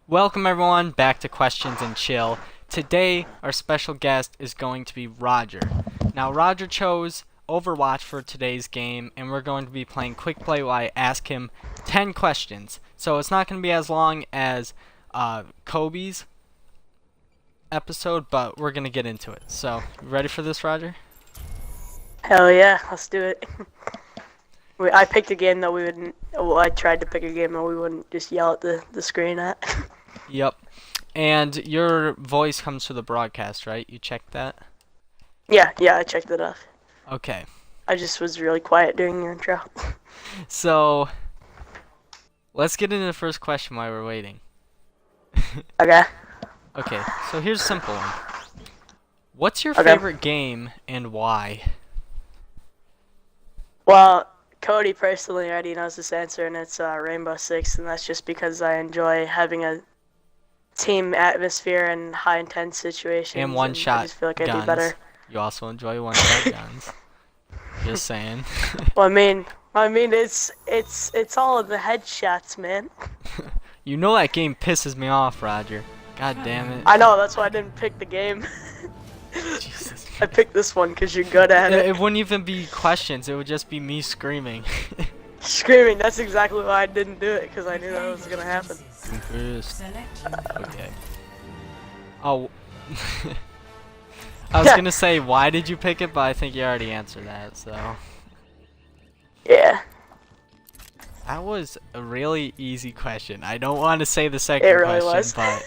Welcome everyone back to Questions and Chill. Today our special guest is going to be Rodger. Now Rodger chose Overwatch for today's game, and we're going to be playing quick play while I ask him 10 questions. So it's not going to be as long as Kobe's episode, but we're going to get into it. So, you ready for this, Rodger? Hell yeah, let's do it. I picked a game that we wouldn't. Well, I tried to pick a game that we wouldn't just yell at the screen at. Yep. And your voice comes to the broadcast, right? You checked that? Yeah, I checked it off. Okay. I just was really quiet during your intro. So, let's get into the first question while we're waiting. Okay. Okay, so here's a simple one. What's your favorite game and why? Well, Cody personally already knows this answer, and it's Rainbow Six, and that's just because I enjoy having a team atmosphere and high intense situations. And one-shot I just feel like guns. I'd be better. You also enjoy one-shot guns. Just saying. Well, I mean, it's all of the headshots, man. You know that game pisses me off, Rodger. God damn it. I know, that's why I didn't pick the game. Jesus. I picked this one because you're good at it. It wouldn't even be questions. It would just be me screaming. Screaming, that's exactly why I didn't do it, because I knew that was going to happen. Okay. Oh. I was going to say, why did you pick it, but I think you already answered that, so. Yeah. That was a really easy question. I don't want to say the second really question, was. but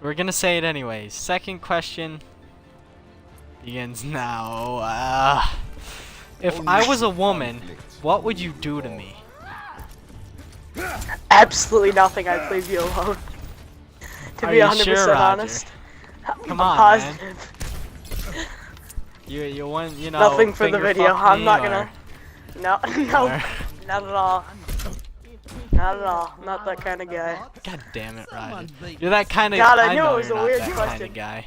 we're gonna say it anyways. Second question begins now. If I was a woman, what would you do to me? Absolutely nothing. I'd leave you alone. To be 100% sure, honest. Come I'm on, positive. man. You want, you know, Nothing for the finger video. fuck I'm me, not or- gonna. No, or- not at all. Not at all. Not that kind of guy. God damn it, Rodger. You're that kind of. God, I knew know it was you're a not weird that question. kind of guy.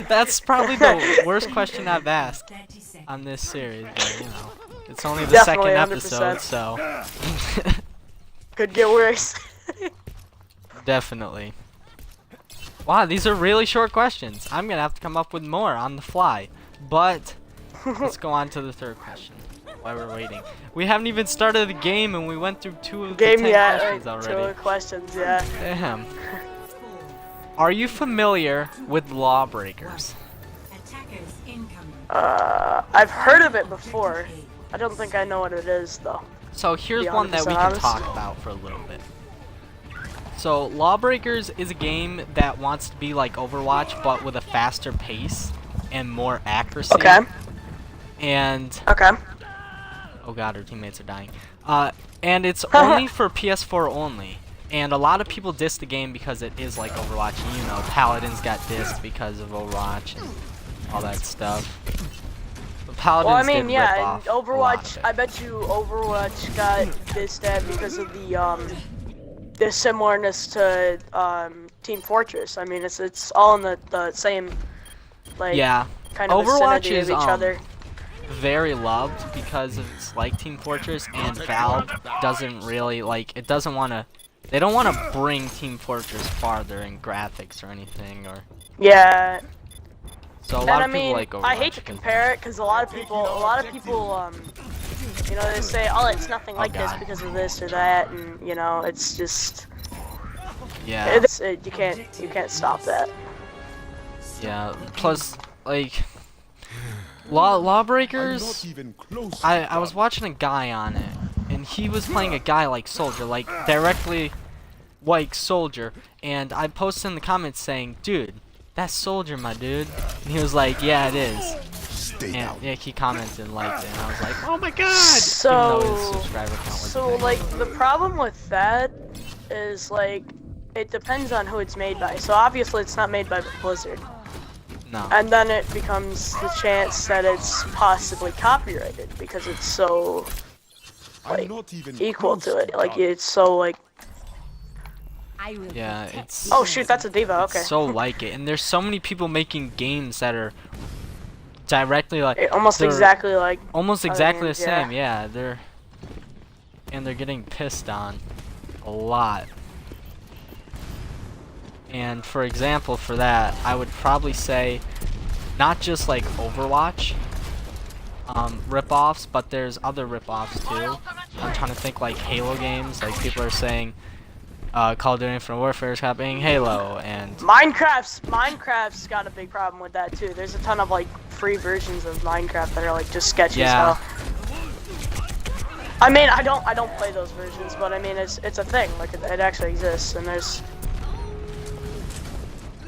That's probably the worst question I've asked on this series. But, you know, it's only the Definitely second 100%. episode, so Could get worse. definitely. Wow, these are really short questions. I'm gonna have to come up with more on the fly. But let's go on to the third question while we're waiting. We haven't even started the game, and we went through two of the 10 questions Two already. questions, yeah. Damn. Are you familiar with Lawbreakers? I've heard of it before. I don't think I know what it is, though. So here's Be one that we 100% can honest. talk about for a little bit. So Lawbreakers is a game that wants to be like Overwatch, but with a faster pace and more accuracy. Okay. And Okay. oh god, our teammates are dying. And it's only for PS4 only. And a lot of people diss the game because it is like Overwatch. And, you know, Paladins got dissed because of Overwatch and all that stuff. But Paladins Well, I mean, did yeah, rip and off a lot Overwatch. of it. I bet you Overwatch got dissed at because of the similarness to Team Fortress. I mean, it's all in the same like Yeah, kind of Overwatch vicinity is of each other. very loved because it's like Team Fortress, and Valve doesn't really like. It doesn't want to. They don't want to bring Team Fortress farther in graphics or anything, or Yeah. so a And lot I of people mean, like Overwatch. I hate to compare it because a lot of people, you know, they say, oh, it's nothing like this God. because of this or that, and you know, it's just, Yeah. you can't stop that. Yeah. Plus, like, Lawbreakers. I was watching a guy on it, and he was playing a guy like Soldier, like directly like Soldier, and I posted in the comments saying, "Dude, that's Soldier, my dude." And he was like, "Yeah, it is." And yeah, he commented and liked it, and I was like, "Oh my god!" Even though his subscriber count was So big. like the problem with that is like it depends on who it's made by. So obviously it's not made by Blizzard, No. and then it becomes the chance that it's possibly copyrighted because it's so like equal to it. Like it's so like. Yeah, it's. Oh shoot, that's a diva. it's Okay. so like it, and there's so many people making games that are directly like Almost they're exactly like almost other exactly the games, yeah. same. Yeah, they're and they're getting pissed on a lot. And for example, for that, I would probably say not just like Overwatch rip-offs, but there's other rip-offs too. I'm trying to think like Halo games. Like people are saying Call of Duty Infinite Warfare is copying Halo, and Minecraft's got a big problem with that too. There's a ton of like free versions of Minecraft that are like just sketchy as hell. I mean, I don't play those versions, but I mean it's a thing. Like it actually exists, and there's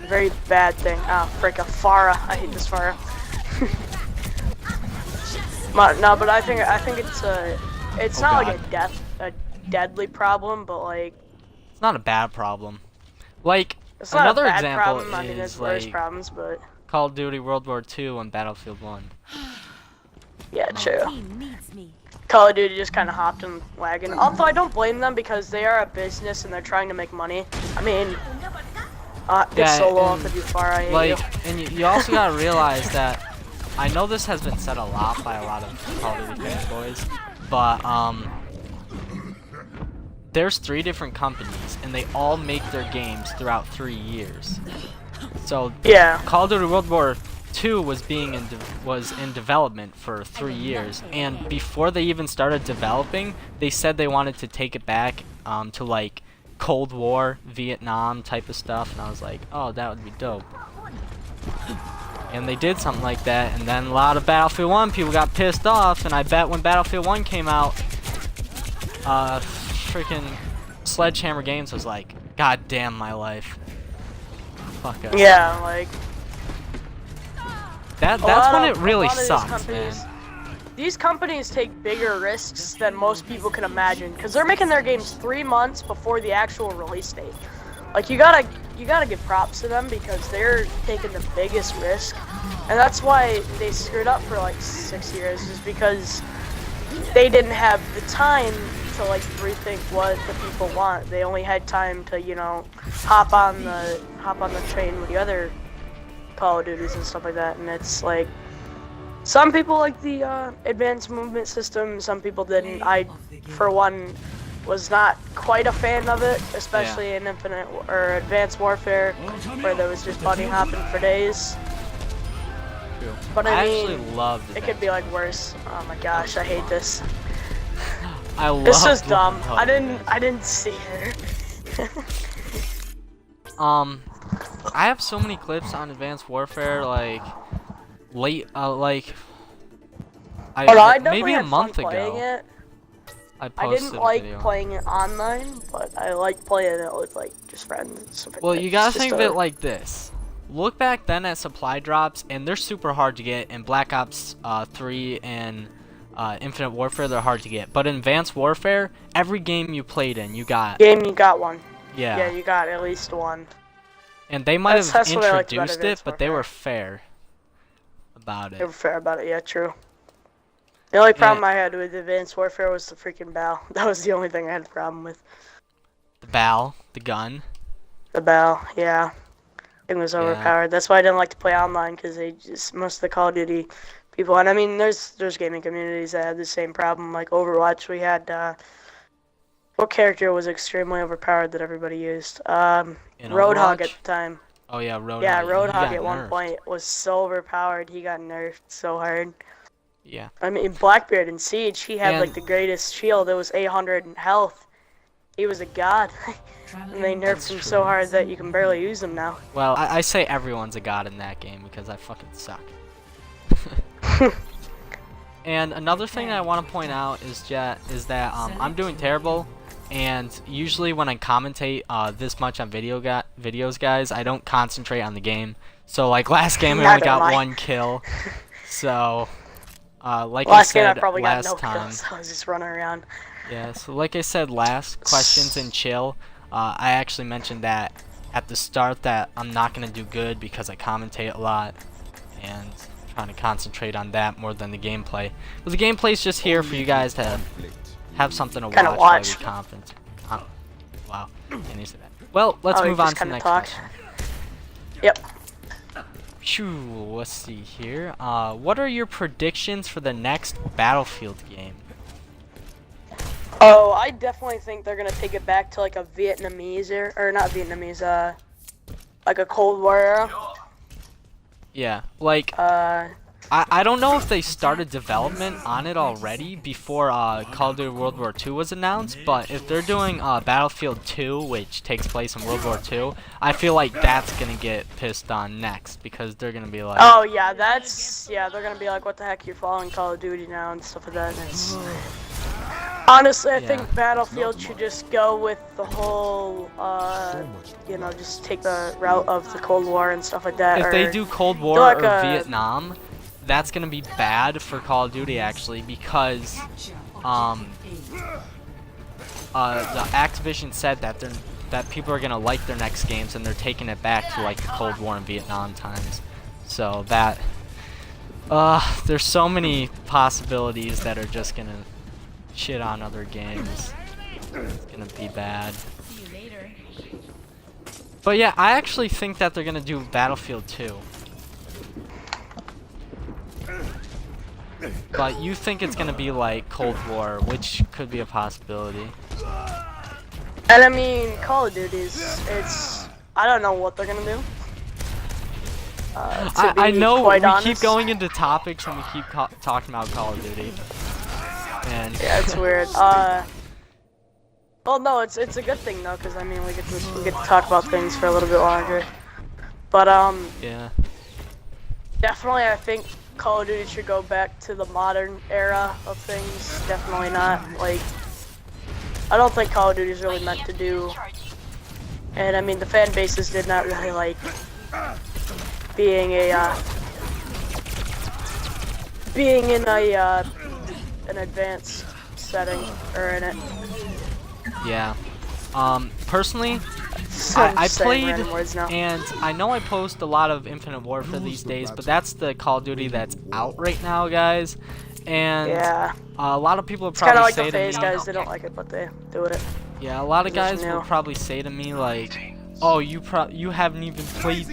a very bad thing. Ah, frick, a Farah. I hate this Farah. No, but I think it's not like a deadly problem, but like it's not a bad problem. Like it's not another a bad example problem. I mean, there's worse like problems, but Call of Duty World War II and Battlefield 1. yeah, true. Call of Duty just kind of hopped in wagon. Although I don't blame them because they are a business and they're trying to make money. I mean, it's so low off of you, far. I hate you. And you also gotta realize that I know this has been said a lot by a lot of Call of Duty fanboys, but there's 3 different companies and they all make their games throughout 3 years. So yeah, Call of Duty World War II was in development for 3 years, and before they even started developing, they said they wanted to take it back to like Cold War, Vietnam type of stuff, and I was like, oh, that would be dope. And they did something like that, and then a lot of Battlefield 1 people got pissed off, and I bet when Battlefield 1 came out, freaking Sledgehammer Games was like, God damn my life. Fuck us. yeah, like that's when it really sucks, man. These companies take bigger risks than most people can imagine, because they're making their games 3 months before the actual release date. Like you gotta give props to them because they're taking the biggest risk, and that's why they screwed up for like 6 years, is because they didn't have the time to like rethink what the people want. They only had time to, you know, hop on the train with the other Call of Duties and stuff like that. And it's like some people like the advanced movement system, some people didn't. I, for one, was not quite a fan of it, especially in Infinite or Advanced Warfare, where there was just bunny hopping for days. True. But I mean, actually loved it could be like worse. Oh my gosh, I hate this. I love this is dumb. I didn't see it. I have so many clips on Advanced Warfare, like maybe a month ago. I didn't like playing it online, but I like playing it with like just friends and stuff like that. Well, you gotta think of it like this. Look back then at supply drops, and they're super hard to get. In Black Ops 3 and Infinite Warfare, they're hard to get. But in Advanced Warfare, every game you played in, you got one. Yeah. Yeah, you got at least one. And they might have introduced it, but they were fair about it. They were fair about it, yeah, true. The only problem I had with Advanced Warfare was the freaking BAL. That was the only thing I had a problem with. The BAL? The gun? The BAL, yeah. It was overpowered. That's why I didn't like to play online, because most of the Call of Duty people, and I mean, there's gaming communities that had the same problem. Like Overwatch, we had, what character was extremely overpowered that everybody used? Roadhog at the time. Oh yeah, Roadhog. Yeah, Roadhog at one point was so overpowered, he got nerfed so hard. Yeah. I mean, Blackbeard in Siege, he had like the greatest shield. It was 800 in health. He was a god. And they nerfed him so hard that you can barely use him now. Well, I say everyone's a god in that game because I fucking suck. And another thing that I want to point out is that I'm doing terrible, and usually when I commentate this much on videos, guys, I don't concentrate on the game. So like last game I only got 1 kill. So like I said last time, I was just running around. Yeah, so like I said last questions and chill, I actually mentioned that at the start that I'm not gonna do good because I commentate a lot and trying to concentrate on that more than the gameplay. But the gameplay's just here for you guys to have something to watch while you're confident. Wow, can't use that. Well, let's move on to the next question. Yep. Phew, let's see here. What are your predictions for the next Battlefield game? Oh, I definitely think they're gonna take it back to like a Vietnamese era, or not Vietnamese, like a Cold War era. Yeah, like I don't know if they started development on it already before Call of Duty World War II was announced, but if they're doing Battlefield 2, which takes place in World War II, I feel like that's gonna get pissed on next because they're gonna be like, oh yeah, they're gonna be like, what the heck, you're following Call of Duty now and stuff like that. And it's honestly, I think Battlefield should just go with the whole, you know, just take the route of the Cold War and stuff like that. If they do Cold War like or Vietnam, that's gonna be bad for Call of Duty actually because the Activision said that people are gonna like their next games and they're taking it back to like the Cold War and Vietnam times. So that there's so many possibilities that are just gonna shit on other games. It's gonna be bad. But yeah, I actually think that they're gonna do Battlefield 2. But you think it's gonna be like Cold War, which could be a possibility. And I mean, Call of Duty's, I don't know what they're gonna do. I know we honest, keep going into topics and we keep talking about Call of Duty. And yeah, it's weird. Well, no, it's a good thing though, because I mean we get to talk about things for a little bit longer. But yeah, definitely I think Call of Duty should go back to the modern era of things. Definitely not like, I don't think Call of Duty is really meant to do. And I mean the fan bases did not really like being in an advanced setting or in it. yeah. Personally, I played, and I know I post a lot of Infinite Warfare these days, but that's the Call of Duty that's out right now, guys. And yeah, a lot of people would it's kind probably of like say the to phase me, guys. They don't like it, but they do it. yeah, a lot of guys new. will probably say to me like, oh, you haven't even played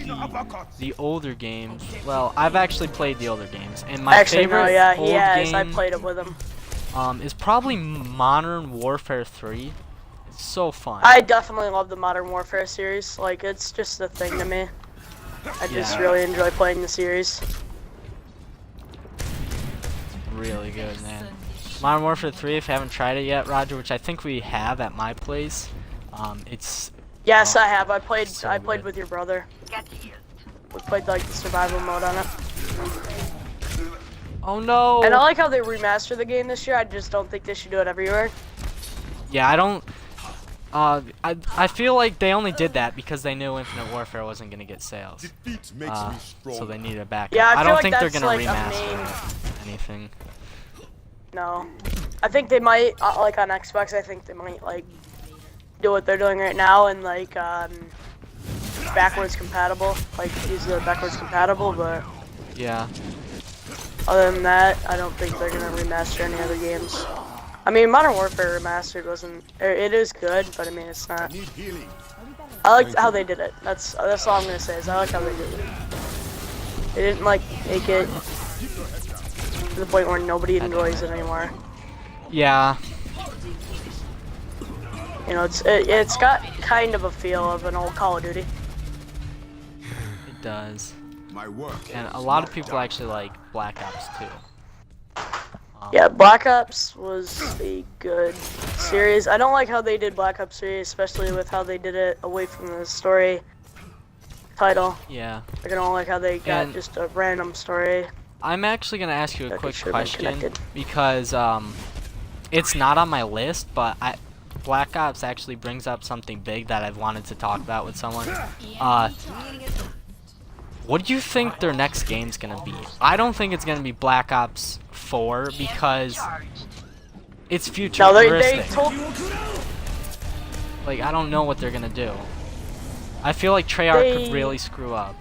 the older games. Well, I've actually played the older games, and my favorite old game I played it with him. Is probably Modern Warfare 3. It's so fun. I definitely love the Modern Warfare series. Like, it's just a thing to me. I just really enjoy playing the series. Really good, man. Modern Warfare 3, if you haven't tried it yet, Rodger, which I think we have at my place, it's... Yes, I have. I played good. with your brother. We played like the survival mode on it. Oh no! And I like how they remastered the game this year. I just don't think they should do it everywhere. Yeah, I don't... I feel like they only did that because they knew Infinite Warfare wasn't going to get sales. So they needed a backup. Yeah, I feel don't think like they're going to like remaster anything. No. I think they might, like on Xbox, I think they might like do what they're doing right now and like backwards compatible. Like use the backwards compatible, but yeah. Other than that, I don't think they're going to remaster any other games. I mean, Modern Warfare Remastered wasn't... It is good, but I mean, it's not... I liked how they did it. That's all I'm gonna say, is I like how they did it. They didn't, like, make it to the point where nobody enjoys it anymore. Yeah. You know, it's got kind of a feel of an old Call of Duty. It does. And a lot of people actually like Black Ops 2. Yeah, Black Ops was a good series. I don't like how they did Black Ops 3, especially with how they did it away from the story title. Yeah. I don't like how they got just a random story. I'm actually gonna ask you a quick question because it's not on my list, but Black Ops actually brings up something big that I've wanted to talk about with someone. What do you think their next game's gonna be? I don't think it's gonna be Black Ops 4 because it's futuristic. No, they told. Like, I don't know what they're gonna do. I feel like Treyarch could really screw up.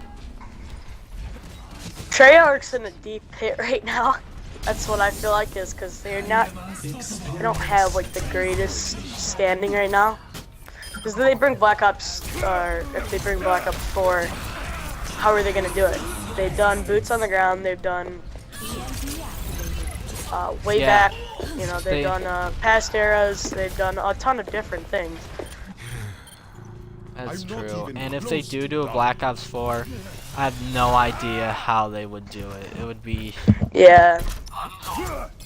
Treyarch's in a deep pit right now. That's what I feel like is because they don't have like the greatest standing right now. Because they bring Black Ops, or if they bring Black Ops 4. How are they gonna do it? They've done boots on the ground. They've done way Yeah. back. You know, they've done past eras. They've done a ton of different things. That's I'm not true. even And if they close do to do a done. Black Ops 4, I have no idea how they would do it. It would be Yeah,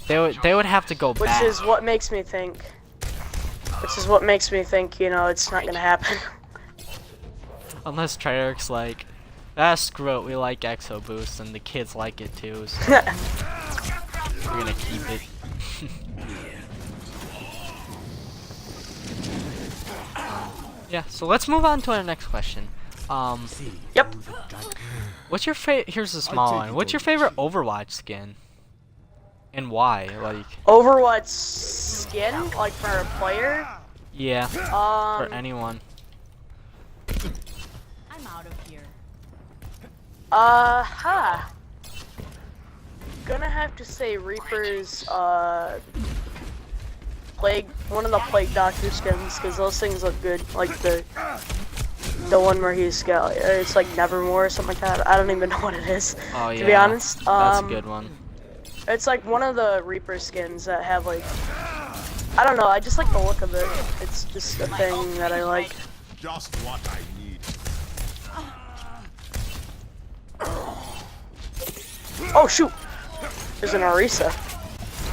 they would have to go which back. is what makes me think. Which is what makes me think, you know, it's not gonna happen. Unless Treyarch's like, screw it, we like Exo Boost and the kids like it too, so we're gonna keep it. Yeah, so let's move on to our next question. Yep. What's your here's a small one. What's your favorite Overwatch skin? And why? Like, Overwatch skin, like for a player. yeah, for anyone. I'm out of here. Gonna have to say Reaper's, Plague, one of the Plague Doctor skins, because those things look good. Like the one where he's got, it's like Nevermore or something like that. I don't even know what it is, Oh yeah, to be honest. that's a good one. It's like one of the Reaper skins that have like, I don't know, I just like the look of it. It's just a thing that I like. Just what I need. Oh shoot! There's an Orisa.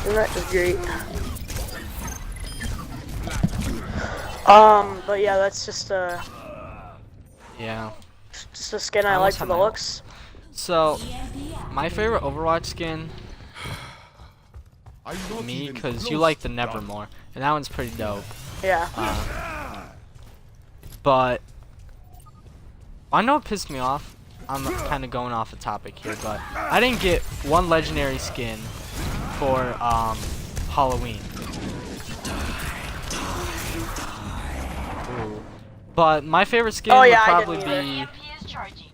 Isn't that just great? But yeah, that's just a Yeah. skin I like almost for have the my- looks. So, my favorite Overwatch skin, I'm not me, even because you close like the to done. Nevermore, and that one's pretty dope. Yeah. But I know it pissed me off. I'm kind of going off the topic here, but I didn't get one legendary skin for Halloween. Ooh. But my favorite skin Oh, would yeah, I probably didn't be. EMP is charging.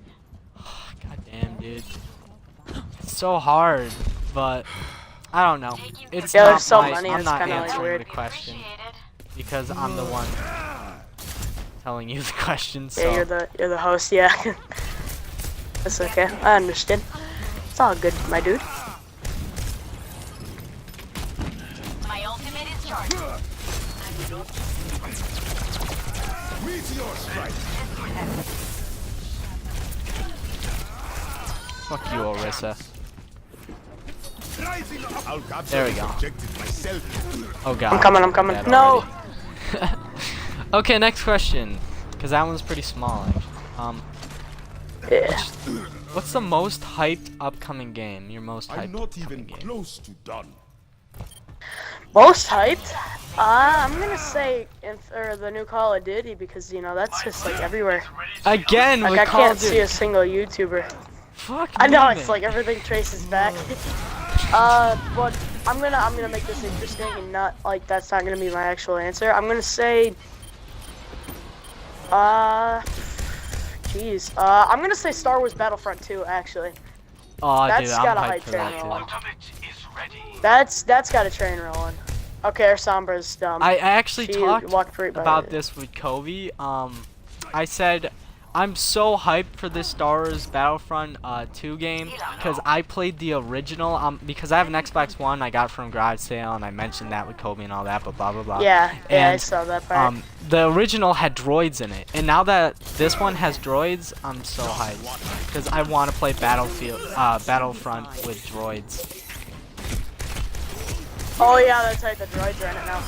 God damn, dude. It's so hard, but I don't know. It's Yeah, not there's so my, many, I'm it's not kinda, like, answering weird. the question because I'm the one telling you the question. So Yeah, you're the host. Yeah. That's okay. I understand. It's all good, my dude. My ultimate is charging. Meteor strike. fuck you, Orisa. Rising up. I'll capture There we this go. objective myself. Oh god. I'm coming. Dead No. already. Okay, next question. Cause that one's pretty small. Yeah. What's the most hyped upcoming game? Your most hyped I'm not upcoming even game? close to done. Most hyped? I'm gonna say the new Call of Duty because you know that's just like everywhere. Again, Like with I Call can't of see Duty. a single YouTuber. Fuck. I know me, it's man. like everything traces back. But I'm gonna make this interesting and not like that's not gonna be my actual answer. I'm gonna say, jeez, I'm gonna say Star Wars Battlefront 2 actually. Oh, That's dude, I'm got a hyped hype for train that rolling. too. That's got a train rolling. Okay, our Sombra's dumb. I actually She talked walked right by about it. this with Cody. I said I'm so hyped for this Star Wars Battlefront 2 game because I played the original. Because I have an Xbox One I got from garage sale, and I mentioned that with Cody and all that, but blah blah blah. Yeah, I And, saw that part. the original had droids in it, and now that this one has droids, I'm so hyped because I want to play Battlefront with droids. Oh yeah, that's right. The droids are in it now.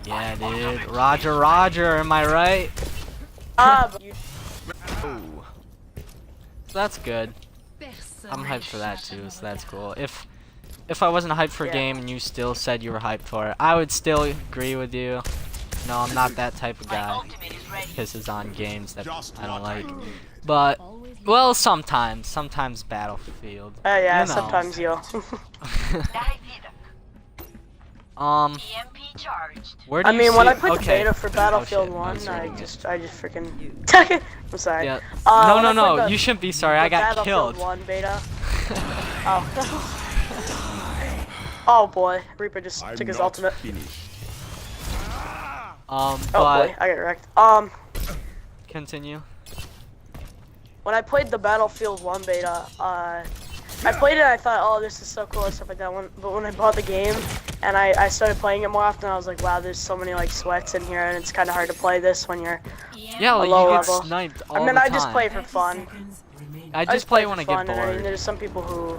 Yeah, dude. Rodger, am I right? You, Ooh. So that's good. I'm hyped for that too, so that's cool. If I wasn't hyped for a Yeah. game and you still said you were hyped for it, I would still agree with you. No, I'm not that type of My guy. ultimate is ready. Pisses on games that Just I don't what I like. need. But well, sometimes Battlefield. yeah, You know. sometimes you'll. EMP charged. Where do I you mean, when see- I played the okay. beta for Battlefield shit, 1, I'm I reading it. just freaking. I'm sorry. Yeah. When I No, played the- you shouldn't be sorry. the I got Battlefield killed. 1 beta. Oh. Oh boy, Reaper just I'm took his not ultimate. finished. Oh But boy, I got wrecked. continue. When I played the Battlefield 1 beta, I played it and I thought, oh, this is so cool and stuff like that. But when I bought the game and I started playing it more often, I was like, wow, there's so many like sweats in here, and it's kind of hard to play this when you're Yeah, like low you get level. sniped all I mean, the I time. just play for fun. I just play when I for get fun, and I mean, bored. there's some people who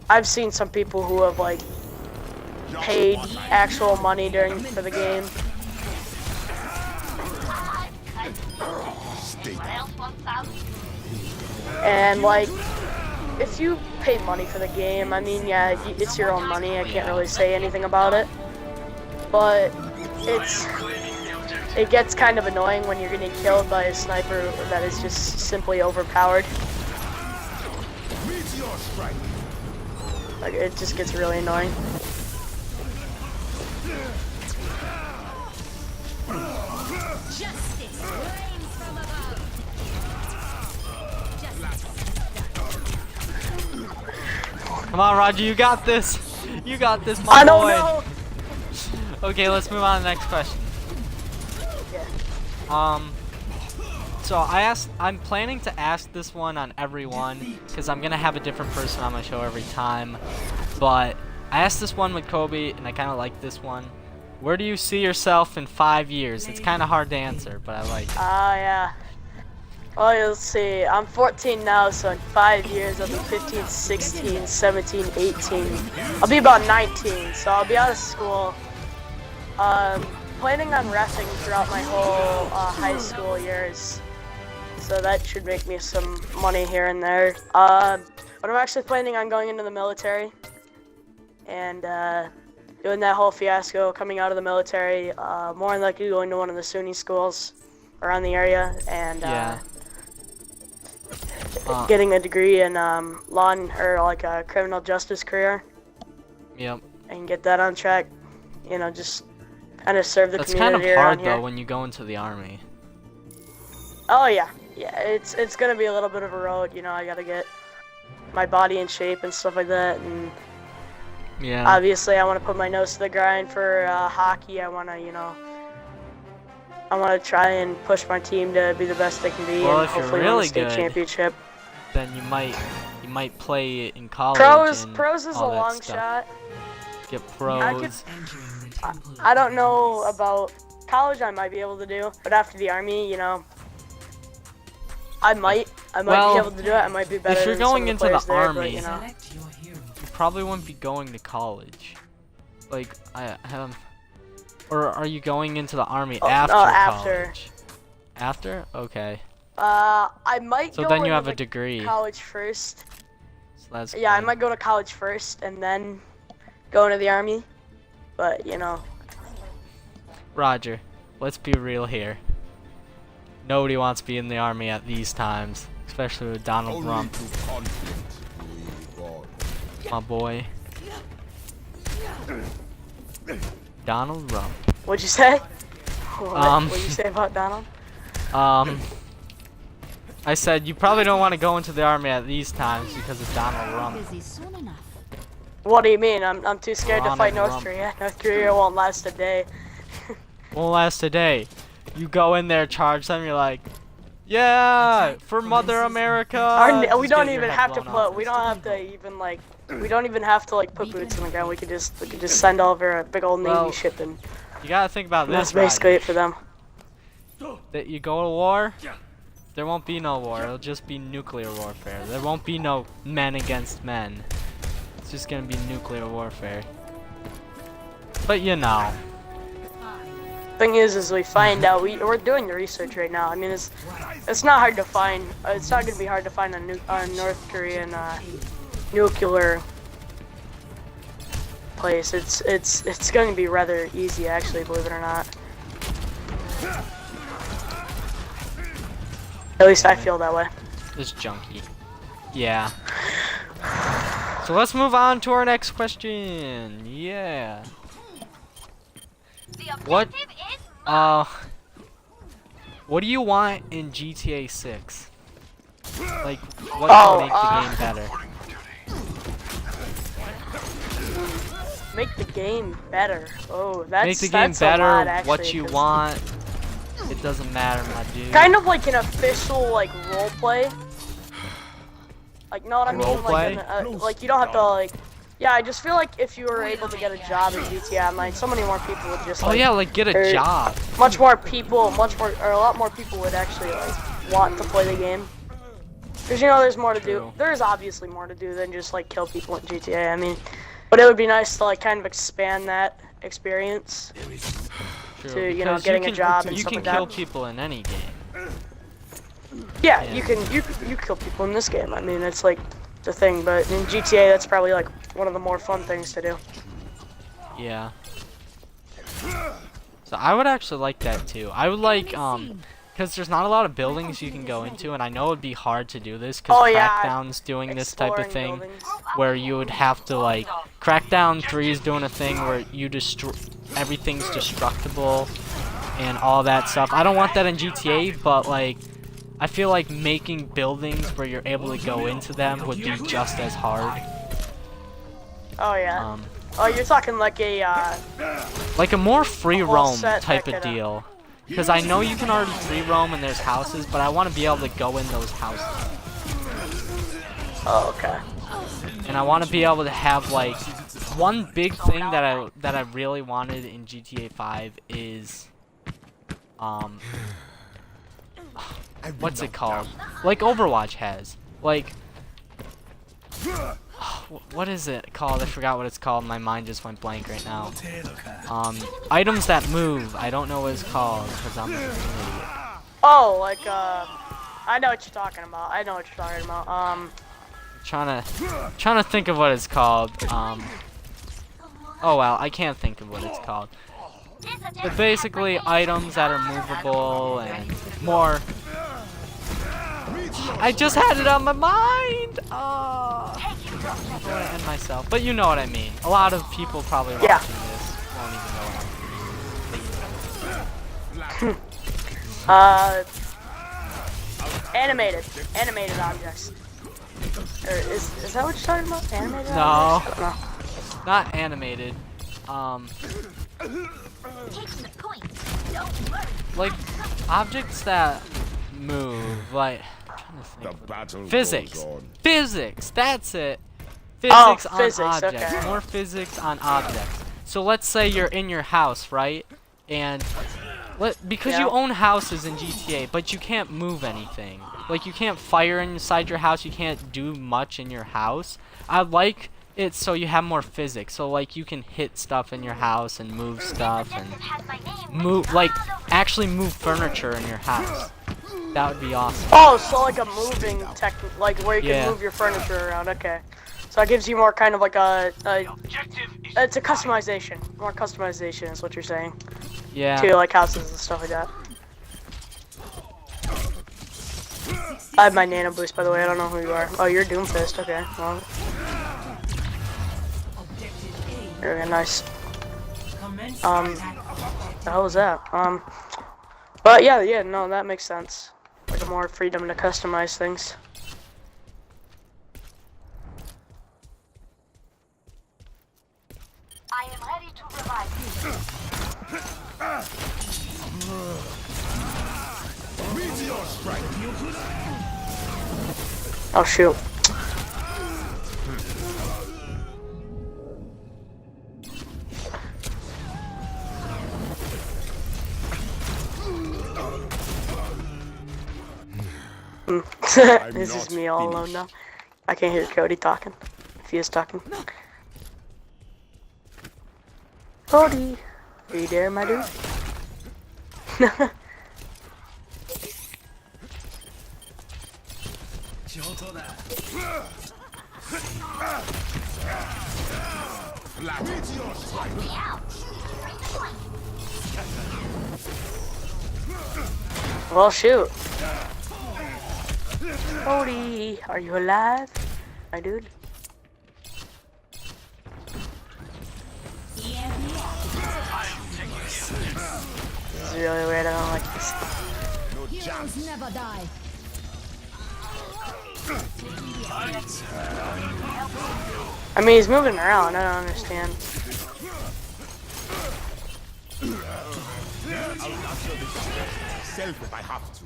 I've seen some people who have like paid actual money for the game. And like, if you pay money for the game, I mean, yeah, it's your own money. I can't really say anything about it. But it gets kind of annoying when you're getting killed by a sniper that is just simply overpowered. Meteor strike. Like, it just gets really annoying. Come on, Roger, you got this. You got this, my I boy. don't know. Okay, let's move on to the next question. So I'm planning to ask this one on everyone, because I'm gonna have a different person on my show every time. But I asked this one with Cody, and I kind of like this one. Where do you see yourself in 5 years? It's kind of hard to answer, but I like it. Yeah. Well, you'll see. I'm 14 now, so in 5 years I'll be 15, 16, 17, 18. I'll be about 19, so I'll be out of school. Planning on reffing throughout my whole high school years, so that should make me some money here and there. But I'm actually planning on going into the military and doing that whole fiasco, coming out of the military, more than likely going to one of the SUNY schools around the area, and getting a degree in law or like a criminal justice career. Yep. And get that on track. You know, just kind of serve the That's kind community of around hard though here. when you go into the army. Oh yeah, it's gonna be a little bit of a road. You know, I gotta get my body in shape and stuff like that, and Yeah. obviously I want to put my nose to the grind for hockey. I want to, I want to try and push my team to be the best they can be, Well, and if you're hopefully win really the state good, championship. Then you might play in college. and Pros is a all that long stuff. shot. Get I pros. I don't know about college. I might be able to do, but after the army, I might Well, be able to do it. I might be better. if you're than some going of into the players there, army, but, You probably wouldn't be going to college. Like or are you going into the army after after. college? After? Okay. I might So go then you into have a the degree. college first. So that's Yeah, I good. might go to college first and then go into the army. But Roger, let's be real here. Nobody wants to be in the army at these times, especially with Donald Only Trump, to conflict we evolve. my boy. Donald Trump. what'd you say? What'd you say about Donald? I said you probably don't want to go into the army at these times because of Donald Trump. What do you mean? I'm too scared to Ronald fight North Rump. Korea. North Korea won't last a day. Won't last a day. You go in there, charge them, you're like, yeah, for Mother America. We Just don't get your even head have to blown off. we don't have to even put boots on the ground. We could just send over a big old Well, Navy ship, and You gotta think about that's this, basically Roger. it for them. That you go to war, there won't be no war. It'll just be nuclear warfare. There won't be no men against men. It's just gonna be nuclear warfare. But Thing is we find out we're doing the research right now. I mean, it's not hard to find. It's not gonna be hard to find a North Korean nuclear place. It's going to be rather easy, actually, believe it or not. At least I feel that way. This junkie. Yeah. So let's move on to our next question. Yeah. The What? objective is What do you want in GTA 6? Like, what can make the game better? Make the game better. Oh, that's Make the game that's a lot, better. actually, What you 'cause want. It doesn't matter, my dude. Kind of like an official role play. Like, know what I mean? Roleplay? Like you don't have to like. Yeah, I just feel like if you were able to get a job in GTA Online, so many more people would just. Oh Like, yeah, like get a job. a lot more people would actually like want to play the game. Because you know, there's more to do. True. There is obviously more to do than just like kill people in GTA. I mean, but it would be nice to like kind of expand that experience True, to because getting a job and you stuff can like kill that. people in any game. Yeah, Yeah. you kill people in this game. I mean, it's like the thing. But in GTA, that's probably like one of the more fun things to do. Yeah. So I would actually like that too. I would like because there's not a lot of buildings you can go into, and I know it'd be hard to do this because Oh, yeah. Crackdown's doing this type of Exploring thing, buildings. where you would have to like Crackdown 3 is doing a thing where you everything's destructible and all that stuff. I don't want that in GTA, but like I feel like making buildings where you're able to go into them would be just as hard. Oh yeah. Oh, you're talking like a Like a more free whole roam set type that of could, deal. Because I know you can already free roam and there's houses, but I want to be able to go in those houses. Oh, okay. And I want to be able to have like one big thing that I really wanted in GTA 5 is what's it called? Like Overwatch has. Like what is it called? I forgot what it's called. My mind just went blank right now. Items that move. I don't know what it's called because I'm an idiot. Oh, like I know what you're talking about. Trying to think of what it's called. Oh well, I can't think of what it's called. But basically, items that are movable and more. I just had it on my mind. I'm gonna end myself. But you know what I mean. A lot of people probably watching this won't even know what I'm animated objects. Or is that what you're talking about? Animated No. objects? I don't know. Not animated. Like objects that move. Like I'm trying to think. The battle Physics. goes on. Physics. That's it. Physics on physics, objects. okay. More physics on objects. So let's say you're in your house, right? And because you Yeah. own houses in GTA, but you can't move anything. Like you can't fire inside your house. You can't do much in your house. I like it so you have more physics. So like you can hit stuff in your house and move stuff and actually move furniture in your house. That would be awesome. Oh, so like a moving tech, like where you Yeah. can move your furniture around. Okay. So that gives you more kind of like it's a customization. More customization is what you're saying. Yeah. To like houses and stuff like that. I have my nano boost, by the way. I don't know who you are. Oh, you're Doomfist. Okay. Well. Very nice. The hell was that? But yeah, no, that makes sense. Like more freedom to customize things. I am ready to revive Meteor strike. Oh shoot. This is me all alone now. I can't hear Cody talking. If he is talking. Cody! Are you there, my dude? Meteor strike. Well, shoot. Cody, are you alive, my dude? This is really weird. I don't like this. Heroes never die. I mean, he's moving around. I don't understand. Self if I have to.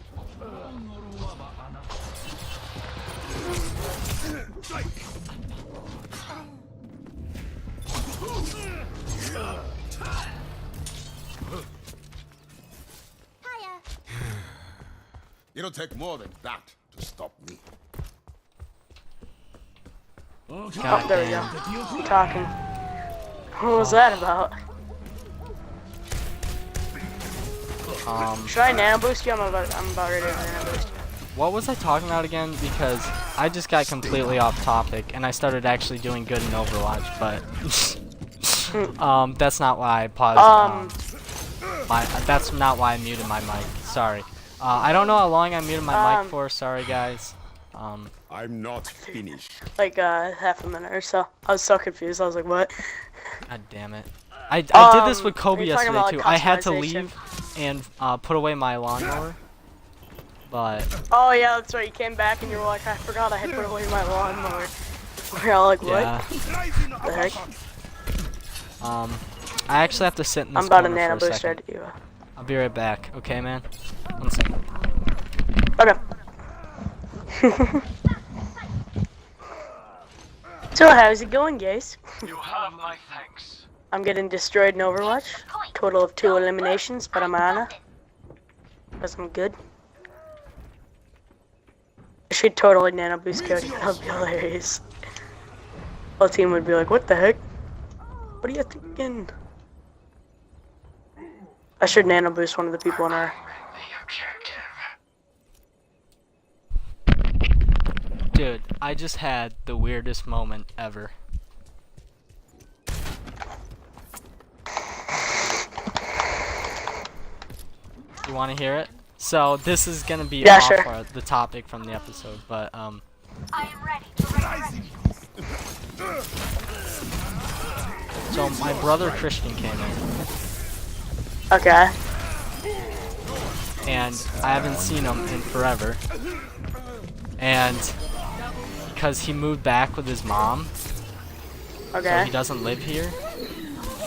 It'll take more than that to stop me. Oh, God there we damn. go. Talking. What was that about? Should I nano boost you? I'm about ready to nano boost you. What was I talking about again? Because I just got completely off topic and I started actually doing good in Overwatch, but that's not why I paused. That's not why I muted my mic. Sorry. I don't know how long I muted my mic for. Sorry, guys. I'm not finished. Like half a minute or so. I was so confused. I was like, what? God damn it. I did this with are Cody you talking yesterday about, too. like, I had to customization? leave and put away my lawnmower. But Oh yeah, that's right. You came back and you were like, I forgot I had put away my lawnmower. We're all like, what? yeah. The heck? I actually have to sit in this I'm about to corner nano for a boost second. you. I'll be right back. Okay, man? 1 second. Okay. So how's it going, guys? You have my thanks. I'm getting destroyed in Overwatch. Total of 2 eliminations, but I'm on it. Because I'm good. I should totally nano boost Cody. That would be hilarious. Whole team would be like, what the heck? What are you thinking? I should nano boost one of the people in our... Dude, I just had the weirdest moment ever. You want to hear it? So this is gonna be Yeah, off sure. the topic from the episode, but I am ready to resurrect. so my brother Christian came in, Okay. and I haven't seen him in forever, and because he moved back with his mom, so Okay. he doesn't live here,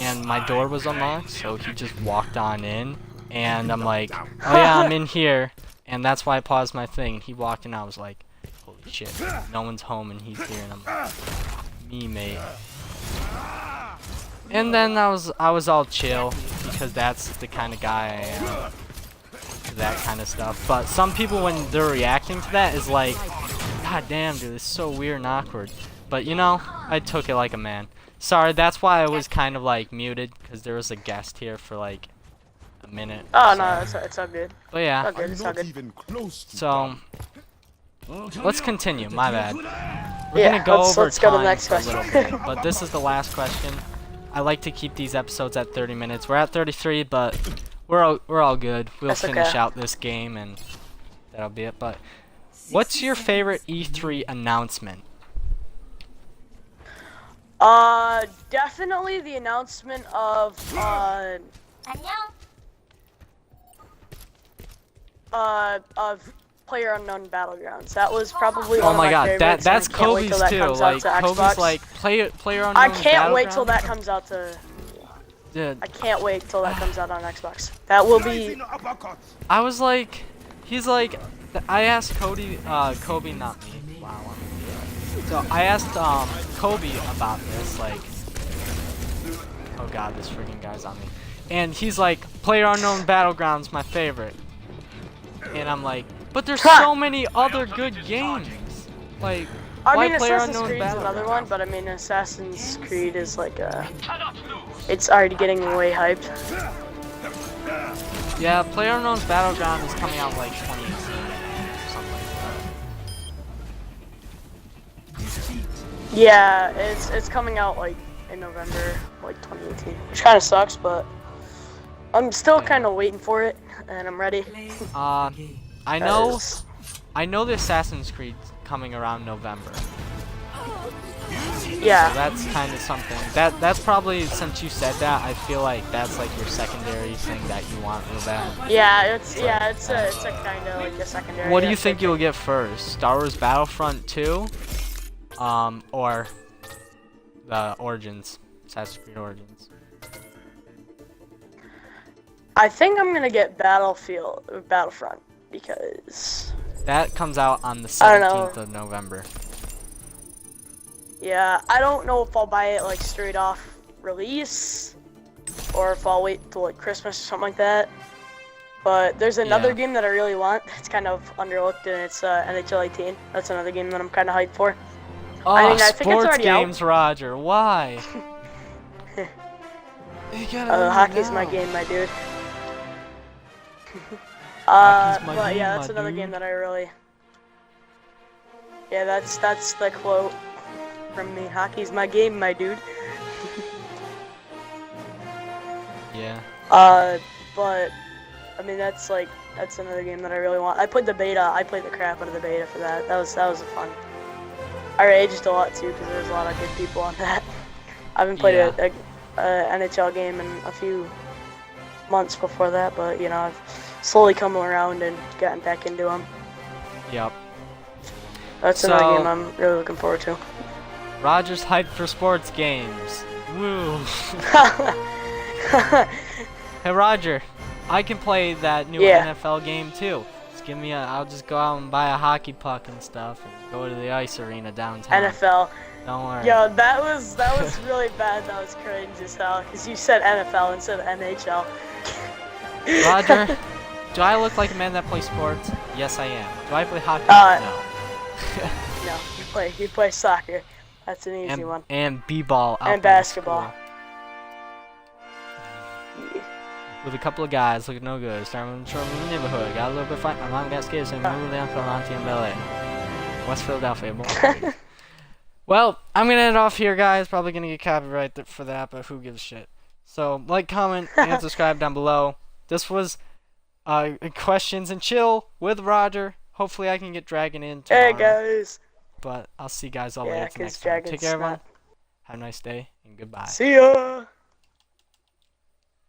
and my door was unlocked, so he just walked on in, and I'm like, oh yeah, I'm in here, and that's why I paused my thing. He walked in, I was like, holy shit, no one's home and he's here, and I'm like, me mate. And then I was all chill, because that's the kind of guy I am, that kind of stuff. But some people, when they're reacting to that, is like, god damn dude, it's so weird and awkward. But you know, I took it like a man. Sorry, that's why I was kind of like muted, because there was a guest here for like a minute. Oh or no, so. it's all good. But yeah, It's all good. I'm It's all not good. even close to so let's continue. My bad. We're Yeah, gonna go over let's go to the time next for a little question. bit, but this is the last question. I like to keep these episodes at 30 minutes. We're at 33, but we're all good. We'll That's finish okay. out this game and that'll be it. But what's your favorite E3 announcement? Definitely the announcement of PlayerUnknown Battlegrounds. That was probably one Oh of my my god, favorites. that's and I can't wait till Kobe's that too. comes out Like to Kobe's Xbox. like PlayerUnknown I can't wait till that Battlegrounds? comes out to. Dude, I can't wait till that comes out on Xbox. That will be. I was like, he's like, I asked Cody, Kobe, not me. Wow. So I asked Kobe about this, like, oh god, this freaking guy's on me, and he's like, PlayerUnknown Battlegrounds my favorite, and I'm like, but there's so many other good games, like, I why mean, Assassin's PlayerUnknown Creed's another one, Battlegrounds? but I mean, Assassin's Creed is like it's already getting way hyped. Yeah, PlayerUnknown's Battleground is coming out like 2018 or something like that. Yeah, it's coming out like in November, like 2018, which kind of sucks, but I'm still kind of waiting for it, and I'm ready. I know the Assassin's Creed's coming around November. Yeah. So that's kind of something. That's probably, since you said that, I feel like that's like your secondary thing that you want real bad. Yeah, it's a kind of like a secondary. What do you think you'll get first? Star Wars Battlefront 2, or the Origins, Assassin's Creed Origins? I think I'm gonna get Battlefront because That comes out on the I don't know. 17th of November. Yeah, I don't know if I'll buy it like straight off release, or if I'll wait till like Christmas or something like that. But there's another Yeah. game that I really want. It's kind of underlooked, and it's NHL 18. That's another game that I'm kind of hyped for. Oh, I think it's sports already out. games, Rodger. Why? You gotta let me Hockey's my know. game, my dude. Hockey's my But game, yeah, my that's another dude. game that I really. Yeah, that's the quote from me. Hockey's my game, my dude. Yeah. But I mean that's another game that I really want. I played the beta. I played the crap out of the beta for that. That was fun. I raged a lot too because there's a lot of good people on that. I haven't played Yeah. a NHL game in a few months before that, but you know I've slowly come around and gotten back into them. Yep. That's another game I'm really looking forward to. Rodger's hyped for sports games. Woo. Hey Rodger, I can play that new Yeah. NFL game too. Just give me I'll just go out and buy a hockey puck and stuff and go to the ice arena downtown. NFL. Don't worry. Yo, that was really bad. That was cringe as hell. Cause you said NFL instead of NHL. Rodger, do I look like a man that plays sports? Yes, I am. Do I play hockey? No. No, you play soccer. That's an easy one. And b-ball. out And there in basketball. school. With a couple of guys looking no good. Starting with the neighborhood. Got a little bit of fight. My mom got scared, so we moved down to Philadelphia and Bel Air. West Philadelphia, boy. Well, I'm gonna end off here, guys. Probably gonna get copyright for that, but who gives a shit? So, like, comment, and subscribe down below. This was Questions and Chill with Rodger. Hopefully, I can get Dragon in tomorrow. Hey guys. But I'll see you guys all Yeah, later 'cause next time. Take Dragon's care, everyone. not- Have a nice day, and goodbye. See ya.